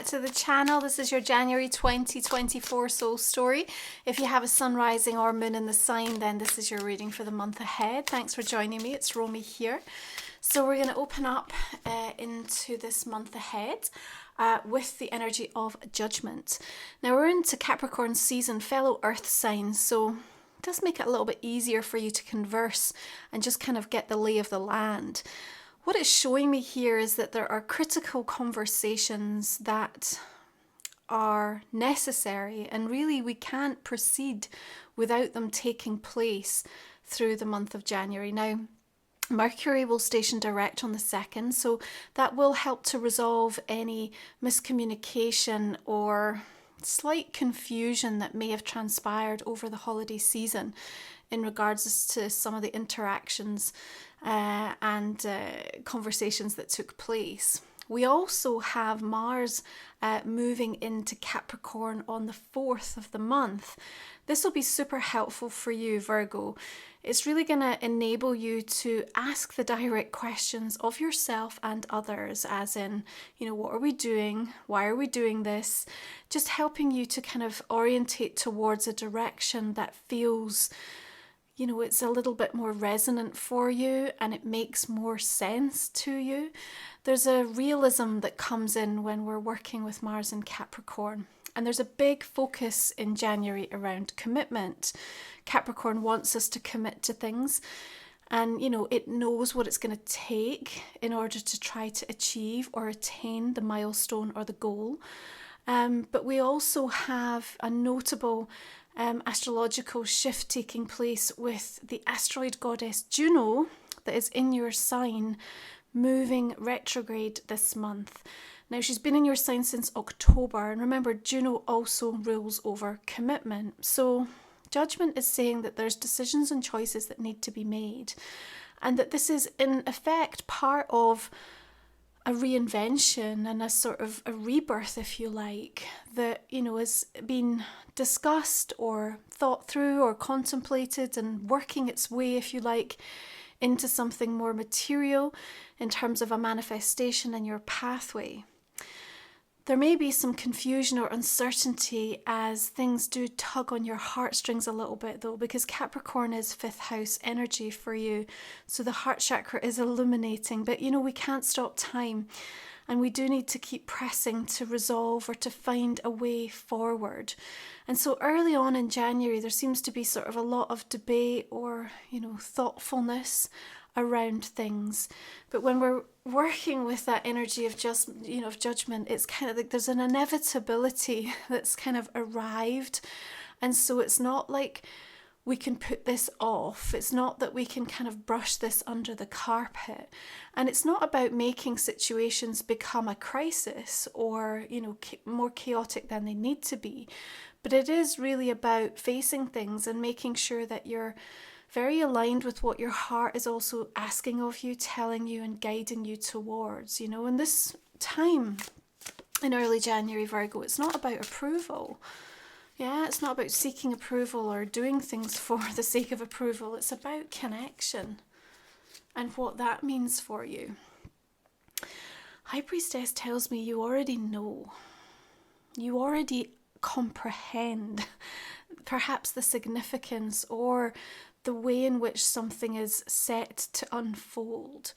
back to the channel. This is your January 2024 soul story. If you have a sun rising or moon in the sign, then this is your reading for the month ahead. Thanks for joining me. It's Romy here. So we're going to open up into this month ahead with the energy of judgment. Now we're into Capricorn season, fellow earth signs, so it does make it a little bit easier for you to converse and just kind of get the lay of the land. What it's showing me here is that there are critical conversations that are necessary, and really we can't proceed without them taking place through the month of January. Now, Mercury will station direct on the 2nd, so that will help to resolve any miscommunication or slight confusion that may have transpired over the holiday season in regards to some of the interactions and conversations that took place. We also have Mars moving into Capricorn on the 4th of the month. This will be super helpful for you, Virgo. It's really going to enable you to ask the direct questions of yourself and others, as in, what are we doing? Why are we doing this? Just helping you to kind of orientate towards a direction that feels, it's a little bit more resonant for you and it makes more sense to you. There's a realism that comes in when we're working with Mars in Capricorn. And there's a big focus in January around commitment. Capricorn wants us to commit to things. And, it knows what it's going to take in order to try to achieve or attain the milestone or the goal. But we also have a notable astrological shift taking place with the asteroid goddess Juno that is in your sign moving retrograde this month. Now, she's been in your sign since October, and remember, Juno also rules over commitment. So judgment is saying that there's decisions and choices that need to be made, and that this is in effect part of a reinvention and a sort of a rebirth, if you like, that, has been discussed or thought through or contemplated and working its way, if you like, into something more material in terms of a manifestation in your pathway. There may be some confusion or uncertainty as things do tug on your heartstrings a little bit, though, because Capricorn is 5th house energy for you. So the heart chakra is illuminating, but we can't stop time. And we do need to keep pressing to resolve or to find a way forward. And so early on in January, there seems to be sort of a lot of debate or, thoughtfulness around things. But when we're working with that energy of of judgment, it's kind of like there's an inevitability that's kind of arrived. And so it's not like we can put this off. It's not that we can kind of brush this under the carpet. And it's not about making situations become a crisis or, more chaotic than they need to be. But it is really about facing things and making sure that you're very aligned with what your heart is also asking of you, telling you and guiding you towards, And this time in early January, Virgo, it's not about approval. Yeah, it's not about seeking approval or doing things for the sake of approval. It's about connection and what that means for you. High Priestess tells me you already know. You already comprehend perhaps the significance or the way in which something is set to unfold.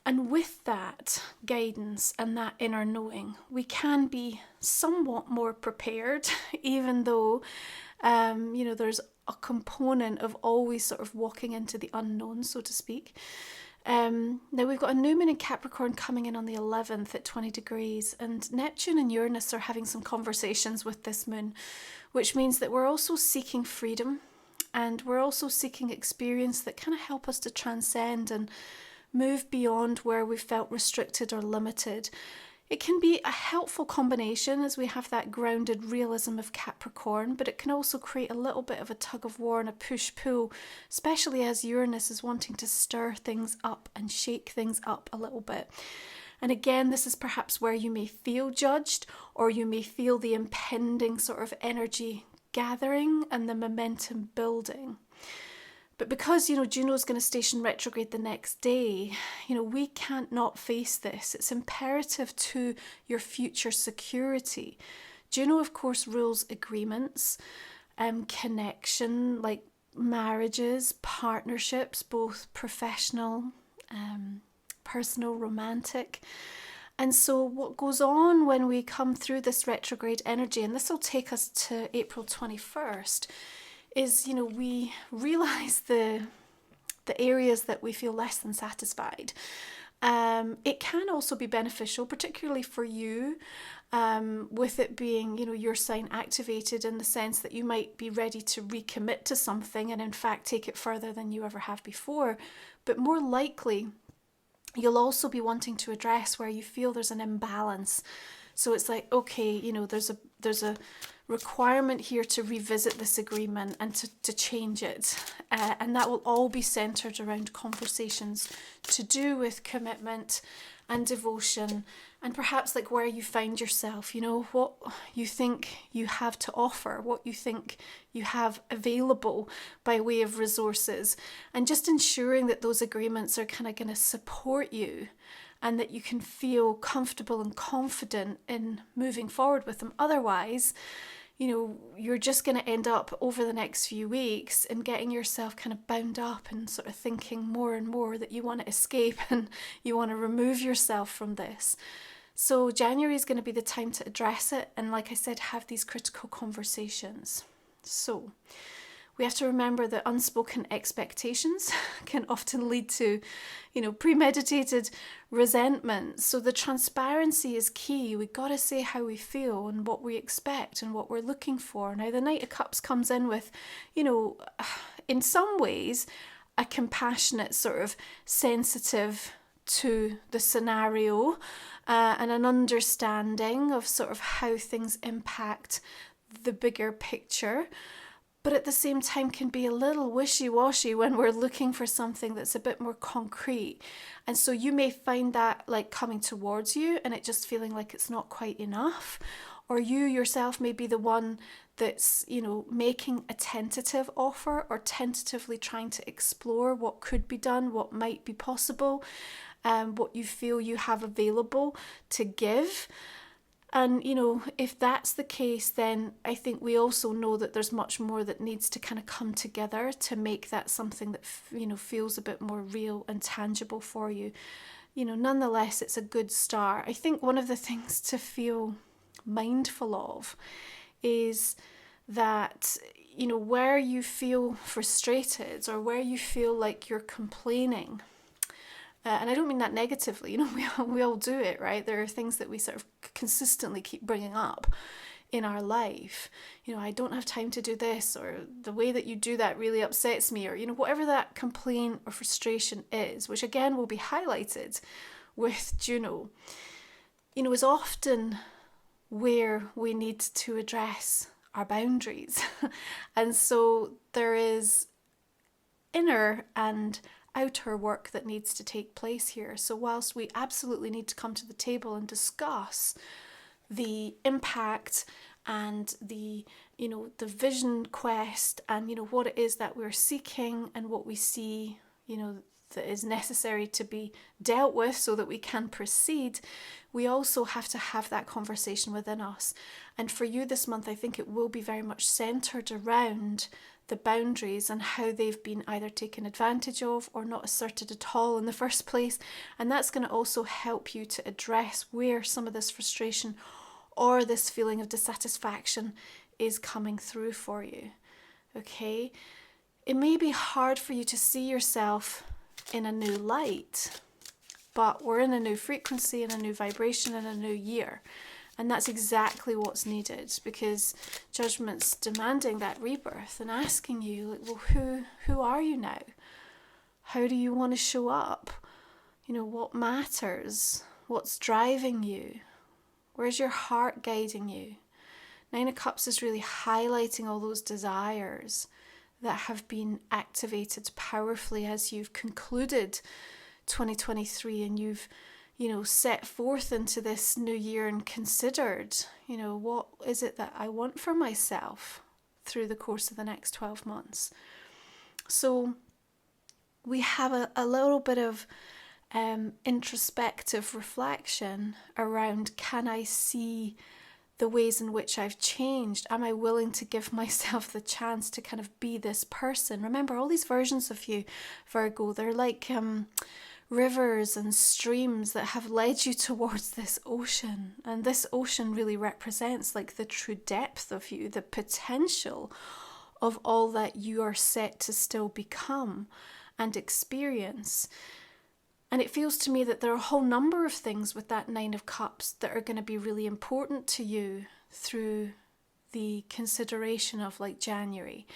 And with that guidance and that inner knowing, we can be somewhat more prepared, even though, there's a component of always sort of walking into the unknown, so to speak. Now we've got a new moon in Capricorn coming in on the 11th at 20 degrees, and Neptune and Uranus are having some conversations with this moon, which means that we're also seeking freedom, and we're also seeking experience that kind of help us to transcend and move beyond where we felt restricted or limited. It can be a helpful combination as we have that grounded realism of Capricorn, but it can also create a little bit of a tug of war and a push-pull, especially as Uranus is wanting to stir things up and shake things up a little bit. And again, this is perhaps where you may feel judged, or you may feel the impending sort of energy gathering and the momentum building. But because, Juno's going to station retrograde the next day, we can't not face this. It's imperative to your future security. Juno, of course, rules agreements, connection, like marriages, partnerships, both professional, personal, romantic. And so what goes on when we come through this retrograde energy, and this will take us to April 21st, is, we realize the areas that we feel less than satisfied. It can also be beneficial, particularly for you, with it being, your sign activated, in the sense that you might be ready to recommit to something and in fact take it further than you ever have before. But more likely, you'll also be wanting to address where you feel there's an imbalance. So it's like, okay, there's a requirement here to revisit this agreement and to change it. And that will all be centered around conversations to do with commitment and devotion, and perhaps like where you find yourself, what you think you have to offer, what you think you have available by way of resources, and just ensuring that those agreements are kind of going to support you and that you can feel comfortable and confident in moving forward with them. Otherwise, you're just going to end up over the next few weeks and getting yourself kind of bound up and sort of thinking more and more that you want to escape and you want to remove yourself from this. So January is going to be the time to address it and, like I said, have these critical conversations. So we have to remember that unspoken expectations can often lead to, premeditated resentment. So the transparency is key. We've got to say how we feel and what we expect and what we're looking for. Now, the Knight of Cups comes in with, in some ways, a compassionate, sort of sensitive to the scenario, and an understanding of sort of how things impact the bigger picture. But at the same time can be a little wishy-washy when we're looking for something that's a bit more concrete. And so you may find that like coming towards you and it just feeling like it's not quite enough. Or you yourself may be the one that's, making a tentative offer or tentatively trying to explore what could be done, what might be possible, what you feel you have available to give. And, if that's the case, then I think we also know that there's much more that needs to kind of come together to make that something that, feels a bit more real and tangible for you. Nonetheless, it's a good start. I think one of the things to feel mindful of is that, where you feel frustrated or where you feel like you're complaining, and I don't mean that negatively, we all do it, right? There are things that we sort of consistently keep bringing up in our life. I don't have time to do this, or the way that you do that really upsets me, or, whatever that complaint or frustration is, which again will be highlighted with Juno, is often where we need to address our boundaries. And so there is inner and outer work that needs to take place here. So whilst we absolutely need to come to the table and discuss the impact and the vision quest and what it is that we're seeking and what we see that is necessary to be dealt with so that we can proceed, we also have to have that conversation within us. And for you this month, I think it will be very much centered around the boundaries and how they've been either taken advantage of or not asserted at all in the first place. And that's going to also help you to address where some of this frustration or this feeling of dissatisfaction is coming through for you. Okay? It may be hard for you to see yourself in a new light, but we're in a new frequency and a new vibration and a new year. And that's exactly what's needed, because Judgment's demanding that rebirth and asking you, like, well, who are you now? How do you want to show up? What matters? What's driving you? Where's your heart guiding you? Nine of Cups is really highlighting all those desires that have been activated powerfully as you've concluded 2023 and you've set forth into this new year and considered, what is it that I want for myself through the course of the next 12 months. So we have a little bit of introspective reflection around, can I see the ways in which I've changed? Am I willing to give myself the chance to kind of be this person? Remember, all these versions of you, Virgo, they're like rivers and streams that have led you towards this ocean. And this ocean really represents like the true depth of you, the potential of all that you are set to still become and experience. And it feels to me that there are a whole number of things with that Nine of Cups that are going to be really important to you through the consideration of like January.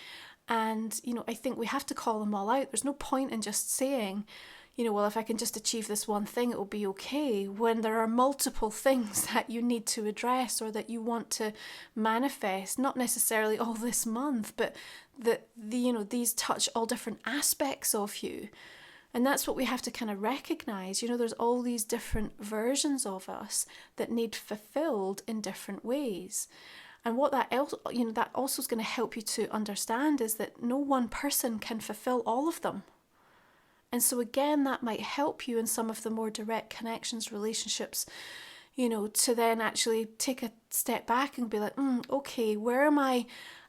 And, you know, I think we have to call them all out. There's no point in just saying, you know, well, if I can just achieve this one thing, it will be okay, when there are multiple things that you need to address or that you want to manifest, not necessarily all this month, but that you know, these touch all different aspects of you. And that's what we have to kind of recognize. You know, there's all these different versions of us that need fulfilled in different ways. And what that also is going to help you to understand is that no one person can fulfill all of them. And so again, that might help you in some of the more direct connections, relationships, you know, to then actually take a step back and be like, okay, where am I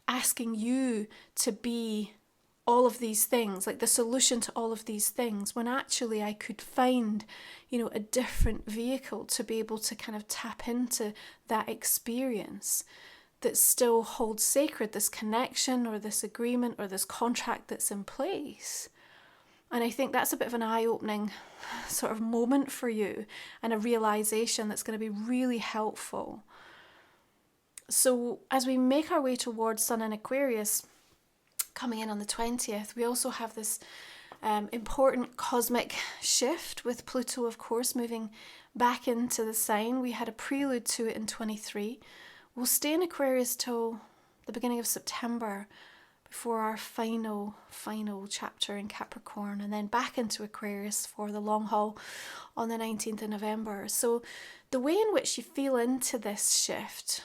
asking you to be all of these things, like the solution to all of these things, when actually I could find, you know, a different vehicle to be able to kind of tap into that experience that still holds sacred this connection or this agreement or this contract that's in place. And I think that's a bit of an eye-opening sort of moment for you, and a realization that's going to be really helpful. So as we make our way towards Sun in Aquarius, coming in on the 20th, we also have this important cosmic shift with Pluto, of course, moving back into the sign. We had a prelude to it in 23. We'll stay in Aquarius till the beginning of September before our final chapter in Capricorn, and then back into Aquarius for the long haul on the 19th of November. So the way in which you feel into this shift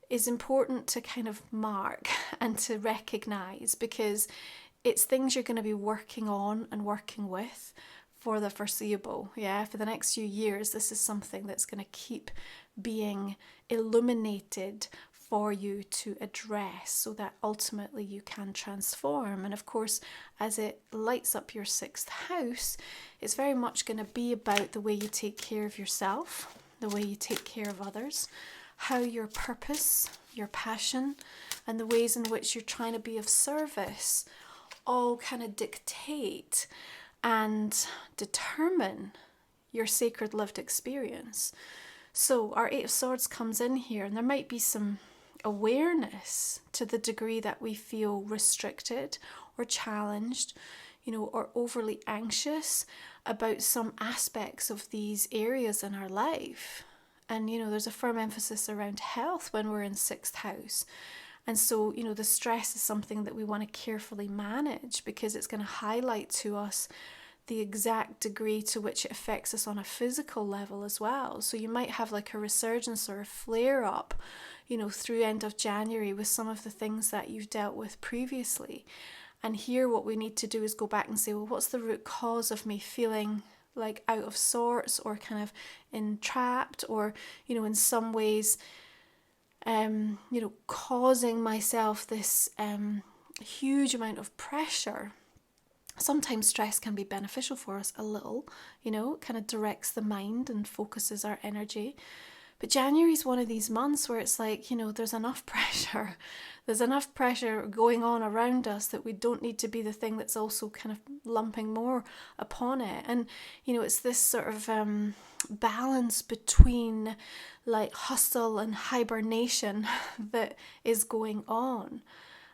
is important to kind of mark and to recognize, because it's things you're going to be working on and working with for the foreseeable. For the next few years, this is something that's going to keep being illuminated for you to address, so that ultimately you can transform. And of course, as it lights up your 6th house, it's very much going to be about the way you take care of yourself, the way you take care of others, how your purpose, your passion, and the ways in which you're trying to be of service all kind of dictate and determine your sacred lived experience. So our 8 of Swords comes in here, and there might be some awareness to the degree that we feel restricted or challenged, you know, or overly anxious about some aspects of these areas in our life. And, you know, there's a firm emphasis around health when we're in 6th house. And so, you know, the stress is something that we want to carefully manage, because it's going to highlight to us the exact degree to which it affects us on a physical level as well. So you might have like a resurgence or a flare up, you know, through end of January with some of the things that you've dealt with previously. And here what we need to do is go back and say, well, what's the root cause of me feeling like out of sorts or kind of entrapped, or, you know, in some ways, you know, causing myself this huge amount of pressure. Sometimes stress can be beneficial for us a little, you know, it kind of directs the mind and focuses our energy. But January is one of these months where it's like, you know, there's enough pressure. There's enough pressure going on around us that we don't need to be the thing that's also kind of lumping more upon it. And, you know, it's this sort of balance between like hustle and hibernation that is going on.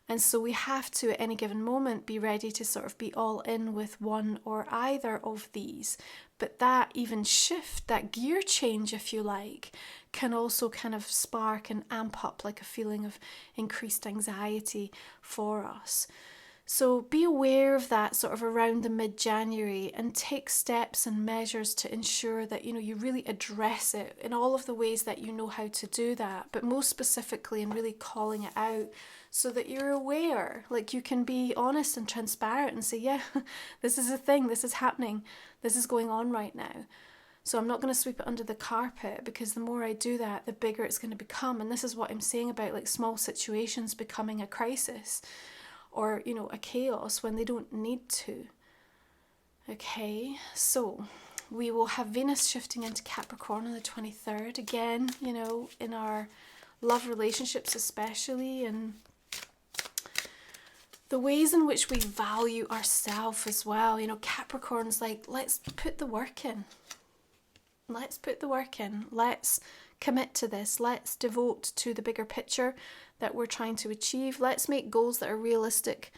And so we have to, at any given moment, be ready to sort of be all in with one or either of these. But that even shift, that gear change, if you like, can also kind of spark and amp up like a feeling of increased anxiety for us. So be aware of that sort of around the mid-January, and take steps and measures to ensure that, you know, you really address it in all of the ways that you know how to do that, but most specifically in really calling it out so that you're aware, like you can be honest and transparent and say, yeah, this is a thing, this is happening, this is going on right now. So I'm not going to sweep it under the carpet, because the more I do that, the bigger it's going to become. And this is what I'm saying about like small situations becoming a crisis, or, you know, a chaos when they don't need to. Okay, so we will have Venus shifting into Capricorn on the 23rd. Again, you know, in our love relationships especially, and the ways in which we value ourselves as well. You know, Capricorn's like, let's put the work in. Let's put the work in. Let's commit to this. Let's devote to the bigger picture that we're trying to achieve. Let's make goals that are realistic,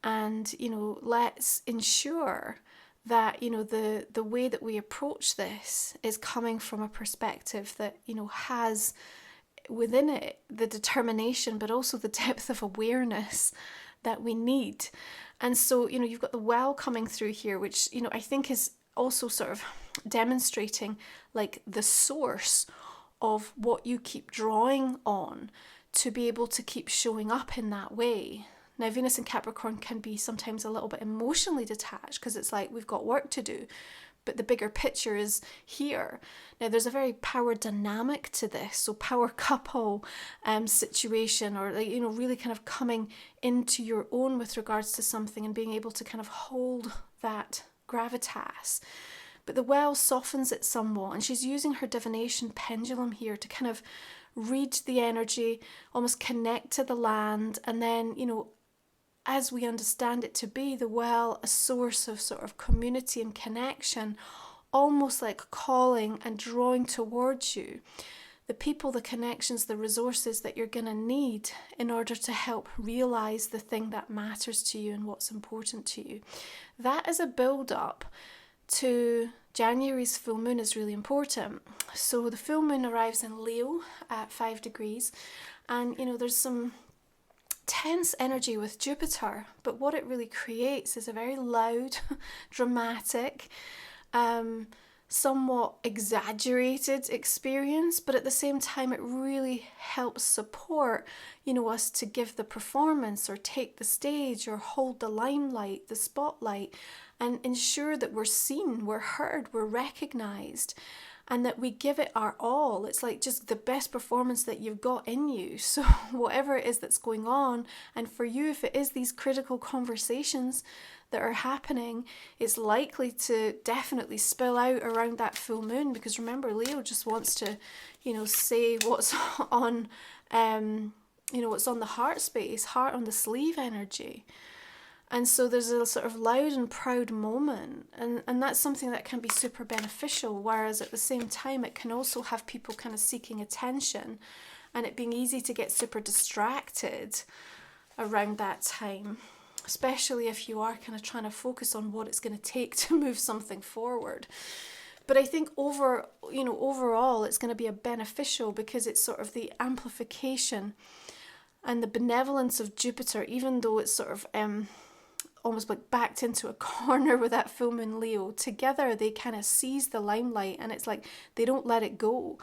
and, you know, let's ensure that, you know, the way that we approach this is coming from a perspective that, you know, has within it the determination, but also the depth of awareness that we need. And so, you know, you've got the well coming through here, which, you know, I think is also sort of demonstrating like the source of what you keep drawing on to be able to keep showing up in that way. Now, Venus in Capricorn can be sometimes a little bit emotionally detached, because it's like we've got work to do, but the bigger picture is here. Now, there's a very power dynamic to this, so power couple situation, or, like, you know, really kind of coming into your own with regards to something and being able to kind of hold that gravitas. But the well softens it somewhat, and she's using her divination pendulum here to kind of read the energy, almost connect to the land, and then, you know, as we understand it to be, the well, a source of sort of community and connection, almost like calling and drawing towards you the people, the connections, the resources that you're going to need in order to help realize the thing that matters to you and what's important to you. That is a build-up to January's full moon is really important. So the full moon arrives in Leo at 5 degrees, and, you know, there's some tense energy with Jupiter, but what it really creates is a very loud, dramatic, somewhat exaggerated experience, but at the same time it really helps support, you know, us to give the performance or take the stage or hold the limelight, the spotlight, and ensure that we're seen, we're heard, we're recognized, and that we give it our all. It's like just the best performance that you've got in you. So whatever it is that's going on, and for you, if it is these critical conversations that are happening, it's likely to definitely spill out around that full moon, because remember, Leo just wants to, you know, say what's on, you know, what's on the heart space, heart on the sleeve energy. And so there's a sort of loud and proud moment, and that's something that can be super beneficial, whereas at the same time it can also have people kind of seeking attention, and it being easy to get super distracted around that time, especially if you are kind of trying to focus on what it's going to take to move something forward. But I think overall it's going to be a beneficial, because it's sort of the amplification and the benevolence of Jupiter, even though it's sort of almost like backed into a corner with that full moon Leo. Together they kind of seize the limelight, and it's like they don't let it go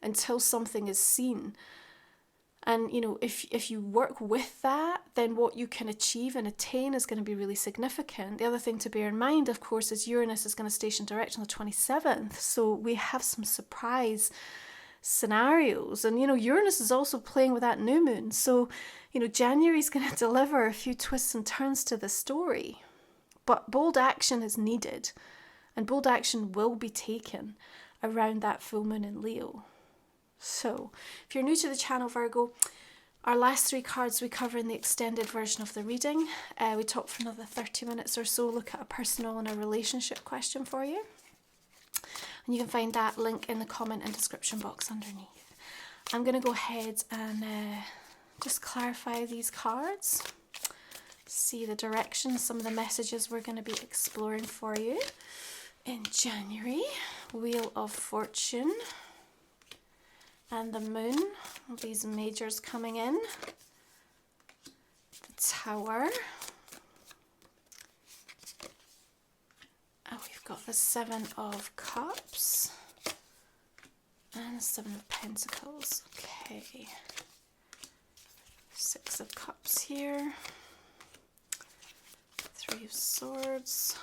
until something is seen. And, you know, if you work with that, then what you can achieve and attain is going to be really significant. The other thing to bear in mind, of course, is Uranus is going to station direct on the 27th. So we have some surprise scenarios. And, you know, Uranus is also playing with that new moon. So, you know, January's going to deliver a few twists and turns to the story. But bold action is needed. And bold action will be taken around that full moon in Leo. So, if you're new to the channel, Virgo, our last 3 cards we cover in the extended version of the reading. We talk for another 30 minutes or so, look at a personal and a relationship question for you. And you can find that link in the comment and description box underneath. I'm going to go ahead and just clarify these cards, see the direction, some of the messages we're going to be exploring for you in January. Wheel of Fortune. And the moon, these majors coming in, the Tower, We've got the Seven of Cups and the Seven of Pentacles. Okay. Six of Cups here. Three of Swords.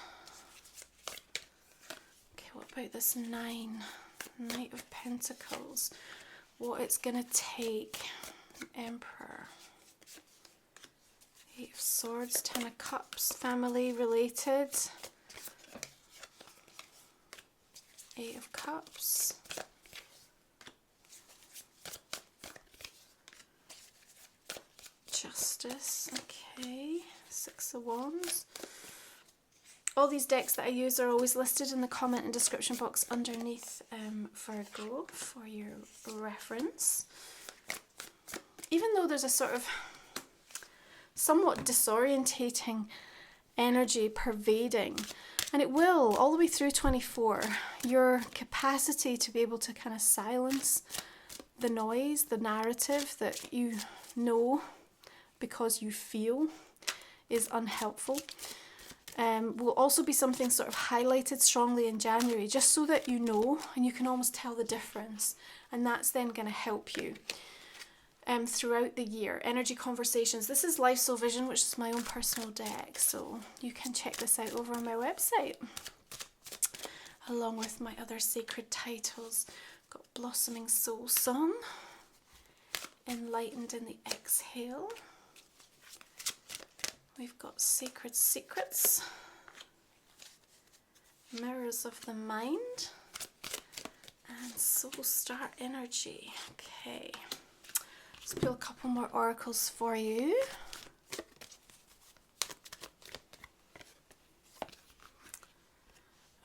Okay, what about this Nine? Knight of Pentacles. What it's going to take. Emperor. Eight of Swords, Ten of Cups, family related. Eight of Cups. Justice, okay. Six of Wands. All these decks that I use are always listed in the comment and description box underneath Virgo for your reference. Even though there's a sort of somewhat disorientating energy pervading, and it will all the way through 24, your capacity to be able to kind of silence the noise, the narrative that you know because you feel is unhelpful, will also be something sort of highlighted strongly in January, just so that you know and you can almost tell the difference, and that's then going to help you throughout the year. Energy conversations. This is Life Soul Vision, which is my own personal deck, so you can check this out over on my website, along with my other sacred titles. Got Blossoming Soul Song, Enlightened in the Exhale. We've got Sacred Secrets, Mirrors of the Mind, and Soul Star Energy. Okay. Let's pull a couple more oracles for you.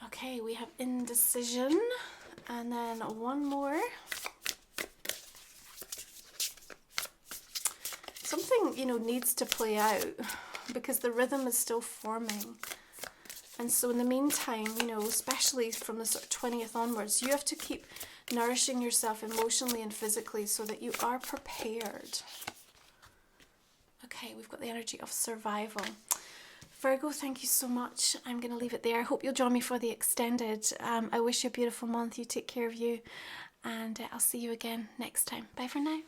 Okay, we have Indecision, and then one more. Something, you know, needs to play out because the rhythm is still forming. And so in the meantime, you know, especially from the sort of 20th onwards, you have to keep nourishing yourself emotionally and physically so that you are prepared. Okay, we've got the energy of survival. Virgo, thank you so much. I'm going to leave it there. I hope you'll join me for the extended. I wish you a beautiful month. You take care of you, and I'll see you again next time. Bye for now.